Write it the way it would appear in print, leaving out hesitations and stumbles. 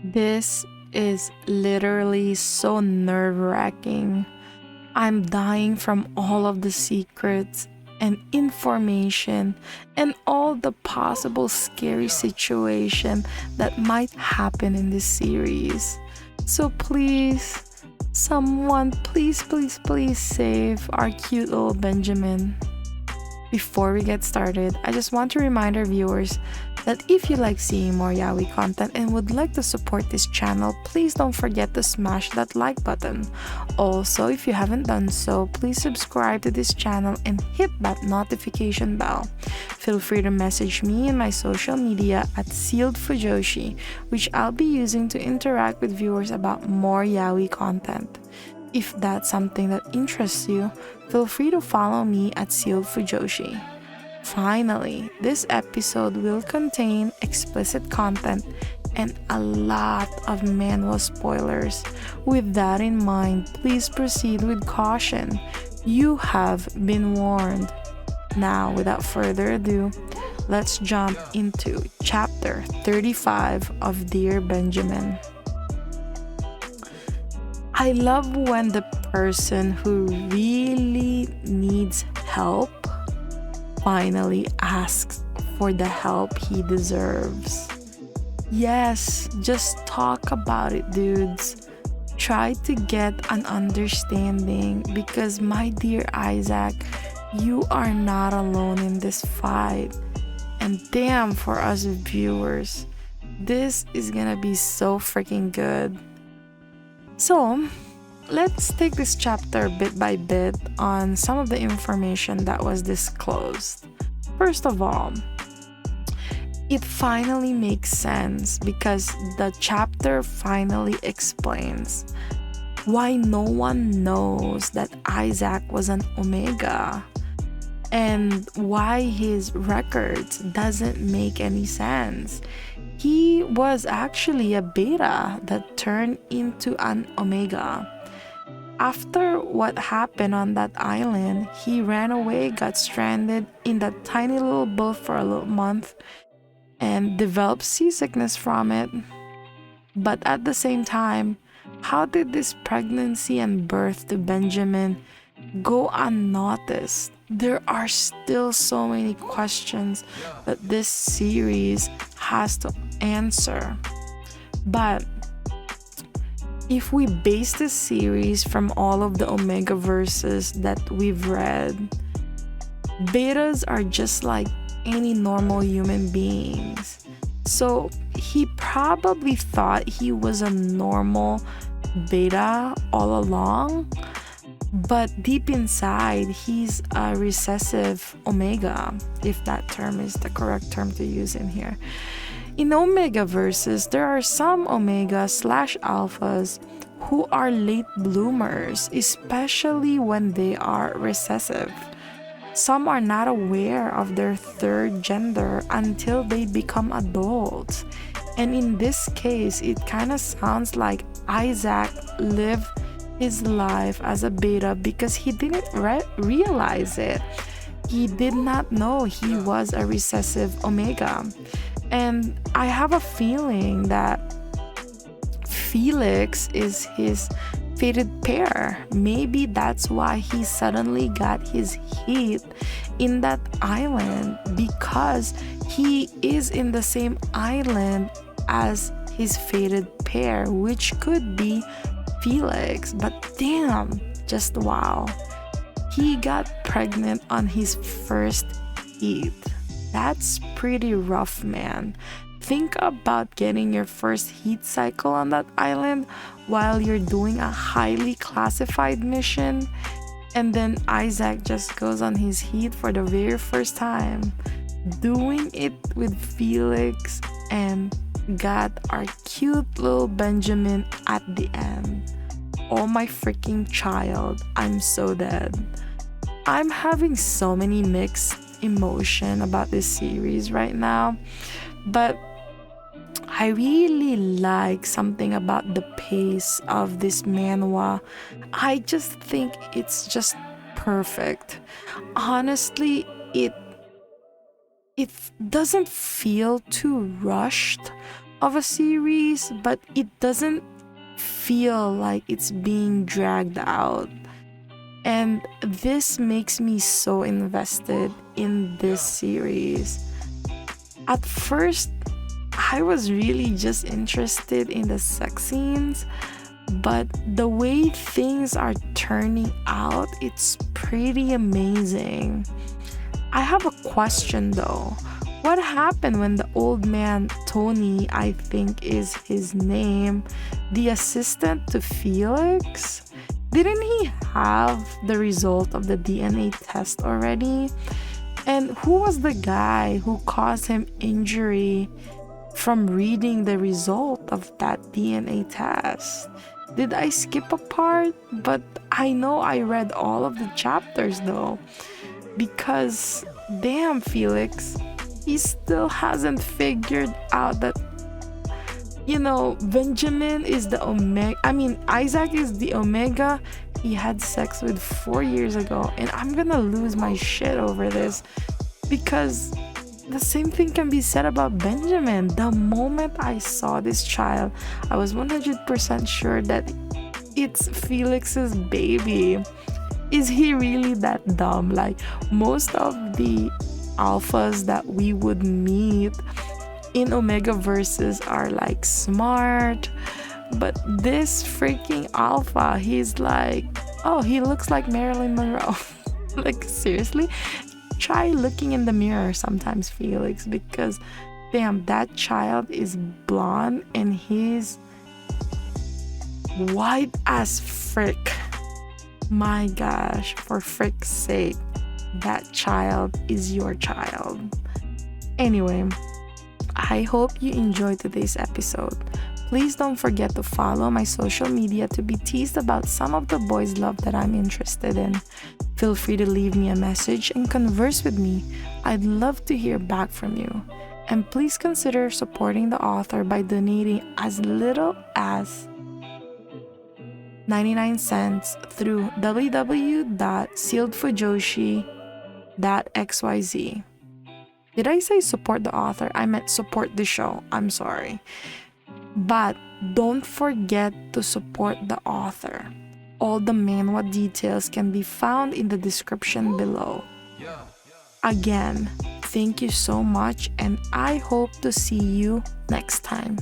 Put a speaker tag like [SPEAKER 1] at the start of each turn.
[SPEAKER 1] This is literally so nerve-wracking. I'm dying from all of the secrets and information and all the possible scary situation that might happen in this series. So please, someone, please save our cute little Benjamin. Before we get started, I just want to remind our viewers that if you like seeing more yaoi content and would like to support this channel, please don't forget to smash that like button. Also, if you haven't done so, please subscribe to this channel and hit that notification bell. Feel free to message me in my social media at ZEALED FUJOSHI, which I'll be using to interact with viewers about more yaoi content. If that's something that interests you, feel free to follow me at ZEALED FUJOSHI. Finally, this episode will contain explicit content and a lot of manhwa spoilers. With that in mind, please proceed with caution. You have been warned. Now, without further ado, let's jump into chapter 35 of Dear Benjamin. I love when the person who really needs help finally asks for the help he deserves. Yes, just talk about it, dudes. Try to get an understanding because, my dear Isaac, you are not alone in this fight. And damn, for us viewers, this is gonna be so freaking good. So, let's take this chapter bit by bit on some of the information that was disclosed. First of all, it finally makes sense because the chapter finally explains why no one knows that Isaac was an Omega and why his records doesn't make any sense. He was actually a beta that turned into an Omega. After what happened on that island, he ran away, got stranded in that tiny little boat for a little month, and developed seasickness from it. But at the same time, how did this pregnancy and birth to Benjamin go unnoticed? There are still so many questions that this series has to answer. But if we base this series from all of the Omegaverses that we've read, betas are just like any normal human beings. So he probably thought he was a normal beta all along, but deep inside he's a recessive Omega, if that term is the correct term to use in here. In Omegaverses, there are some Omega/Alphas who are late bloomers, especially when they are recessive. Some are not aware of their third gender until they become adults. And in this case, it kind of sounds like Isaac lived his life as a beta because he didn't realize it. He did not know he was a recessive Omega. And I have a feeling that Felix is his fated pair. Maybe that's why he suddenly got his heat in that island, because he is in the same island as his fated pair, which could be Felix. But damn, just wow. He got pregnant on his first heat. That's pretty rough, man. Think about getting your first heat cycle on that island while you're doing a highly classified mission, and then Isaac just goes on his heat for the very first time, doing it with Felix, and got our cute little Benjamin at the end. Oh my freaking child, I'm so dead. I'm having so many mixed emotion about this series right now, but I really like something about the pace of this manhwa. I just think it's just perfect. Honestly, it doesn't feel too rushed of a series, but it doesn't feel like it's being dragged out. And this makes me so invested in this series. At first, I was really just interested in the sex scenes, but the way things are turning out, it's pretty amazing. I have a question though. What happened when the old man, Tony, I think is his name, the assistant to Felix? Didn't he have the result of the DNA test already? And who was the guy who caused him injury from reading the result of that DNA test? Did I skip a part? But I know I read all of the chapters though. Because, damn, Felix, he still hasn't figured out that, Benjamin is the Omega. I mean, Isaac is the Omega he had sex with 4 years ago. And I'm gonna lose my shit over this because the same thing can be said about Benjamin. The moment I saw this child, I was 100% sure that it's Felix's baby. Is he really that dumb? Like, most of the alphas that we would meet in Omegaverses are like smart, but this freaking alpha, he's like, oh, he looks like Marilyn Monroe. Like, seriously? Try looking in the mirror sometimes, Felix, because damn, that child is blonde and he's white as frick. My gosh, for frick's sake, that child is your child. Anyway, I hope you enjoyed today's episode. Please don't forget to follow my social media to be teased about some of the boys' love that I'm interested in. Feel free to leave me a message and converse with me. I'd love to hear back from you. And please consider supporting the author by donating as little as 99 cents through www.sealedfujoshi.xyz. Did I say support the author? I meant support the show. I'm sorry. But don't forget to support the author. All the manhwa details can be found in the description below. Again, thank you so much and I hope to see you next time.